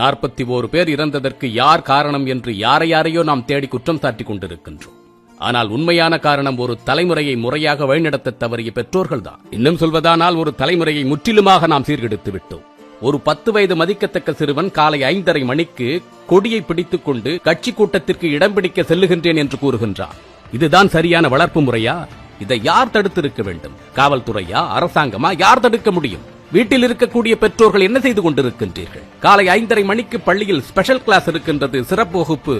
41 பேர் இறந்ததற்கு யார் காரணம் என்று யாரையோ நாம் தேடி குற்றம் சாட்டிக் கொண்டிருக்கின்றோம். ஆனால் உண்மையான காரணம் ஒரு தலைமுறையை முறையாக வழிநடத்த தவறிய பெற்றோர்கள்தான். இன்னும் சொல்வதானால் ஒரு தலைமுறையை முற்றிலுமாக நாம் சீர்கெடுத்து விட்டோம். ஒரு 10 வயது மதிக்கத்தக்க சிறுவன் காலை 5:30 மணிக்கு கொடியை பிடித்துக் கொண்டு கட்சி கூட்டத்திற்கு இடம் பிடிக்க செல்லுகின்றேன் என்று கூறுகின்றான். இதுதான் சரியான வளர்ப்பு முறையா? இதை யார் தடுத்திருக்க வேண்டும்? காவல்துறையா, அரசாங்கமா? யார் தடுக்க முடியும்? வீட்டில் இருக்கக்கூடிய பெற்றோர்கள் என்ன செய்து கொண்டிருக்கின்றீர்கள்? காலை 5:30 மணிக்கு பள்ளியில் ஸ்பெஷல் கிளாஸ் இருக்கின்றது, சிறப்பு வகுப்பு.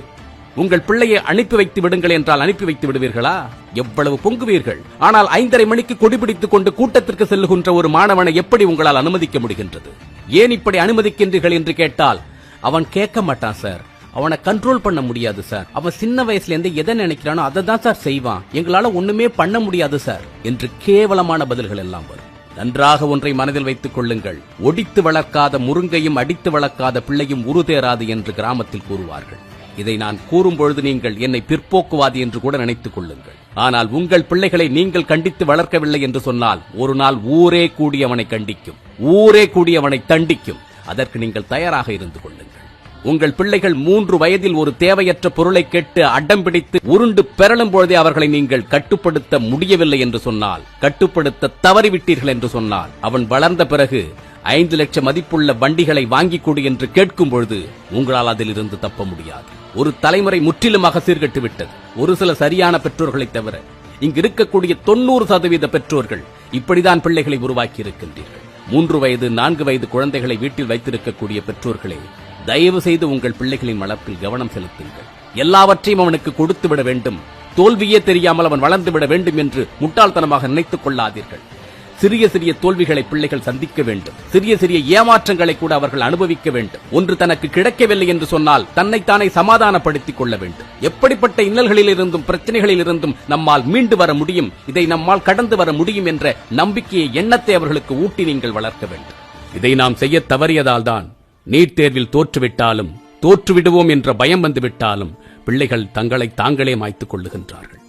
உங்கள் பிள்ளையை அனுப்பி வைத்து விடுங்கள் என்றால் அனுப்பி வைத்து விடுவீர்களா? எவ்வளவு பொங்குவீர்கள்! ஆனால் 5:30 மணிக்கு கொடிபிடித்துக் கொண்டு கூட்டத்திற்கு செல்லுகின்ற ஒரு மாணவனை எப்படி உங்களால் அனுமதிக்க முடிகின்றது? ஏன் இப்படி அனுமதிக்கின்றீர்கள் என்று கேட்டால் அவன் கேட்க மாட்டான் சார். அவனை கண்ட்ரோல் பண்ண முடியாது சார். அவன் சின்ன வயசுல இருந்து எதை நினைக்கிறானோ அதை தான் சார் செய்வான். எங்களால ஒண்ணுமே பண்ண முடியாது சார் என்று கேவலமான பதில்கள் எல்லாம் வரும். நன்றாக ஒன்றை மனதில் வைத்துக் கொள்ளுங்கள். ஒடித்து வளர்க்காத முருங்கையும் அடித்து வளர்க்காத பிள்ளையும் உருதேராது என்று கிராமத்தில் கூறுவார்கள். இதை நான் கூறும்பொழுது நீங்கள் என்னை பிற்போக்குவாதி என்று கூட நினைத்துக் கொள்ளுங்கள். ஆனால் உங்கள் பிள்ளைகளை நீங்கள் கண்டித்து வளர்க்கவில்லை என்று சொன்னால் ஒரு நாள் ஊரே கூடி அவனை கண்டிக்கும், ஊரே கூடி அவனை தண்டிக்கும். அதற்கு நீங்கள் தயாராக இருந்து கொள்ளுங்கள். உங்கள் பிள்ளைகள் 3 வயதில் ஒரு தேவையற்ற பொருளை கேட்டு அடம் பிடித்து உருண்டு பெறலும் பொழுதே அவர்களை நீங்கள் கட்டுப்படுத்த முடியவில்லை என்று சொன்னால், கட்டுப்படுத்த தவறிவிட்டீர்கள் என்று சொன்னால், அவன் வளர்ந்த பிறகு 5 லட்சம் மதிப்புள்ள வண்டிகளை வாங்கிக் கொடு என்று கேட்கும் பொழுது உங்களால் அதிலிருந்து தப்ப முடியாது. ஒரு தலைமுறை முற்றிலுமாக சீர்கெட்டு விட்டது. ஒரு சில சரியான பெற்றோர்களை தவிர இங்கு இருக்கக்கூடிய 90% பெற்றோர்கள் இப்படிதான் பிள்ளைகளை உருவாக்கி இருக்கின்றீர்கள். 3 வயது 4 வயது குழந்தைகளை வீட்டில் வைத்திருக்கக்கூடிய பெற்றோர்களே, தயவு செய்து உங்கள் பிள்ளைகளின் வளர்ப்பில் கவனம் செலுத்துங்கள். எல்லாவற்றையும் அவனுக்கு கொடுத்து விட வேண்டும், தோல்வியே தெரியாமல் அவன் வளர்ந்து விட வேண்டும் என்று முட்டாள்தனமாக நினைத்துக் கொள்ளாதீர்கள். சிறிய சிறிய தோல்விகளை பிள்ளைகள் சந்திக்க வேண்டும். சிறிய சிறிய ஏமாற்றங்களை கூட அவர்கள் அனுபவிக்க வேண்டும். ஒன்று தனக்கு கிடைக்கவில்லை என்று சொன்னால் தன்னைத்தானே சமாதானப்படுத்திக் கொள்ள வேண்டும். எப்படிப்பட்ட இன்னல்களில் இருந்தும் பிரச்சனைகளில் இருந்தும் நம்மால் மீண்டு வர முடியும், இதை நம்மால் கடந்து வர முடியும் என்ற நம்பிக்கையை, எண்ணத்தை அவர்களுக்கு ஊட்டி நீங்கள் வளர்க்க வேண்டும். இதை நாம் செய்ய தவறியதால் தான் நீட் தேர்வில் தோற்றுவிட்டாலும், தோற்றுவிடுவோம் என்ற பயம் வந்துவிட்டாலும் பிள்ளைகள் தங்களை தாங்களே மாய்த்துக் கொள்ளுகின்றார்கள்.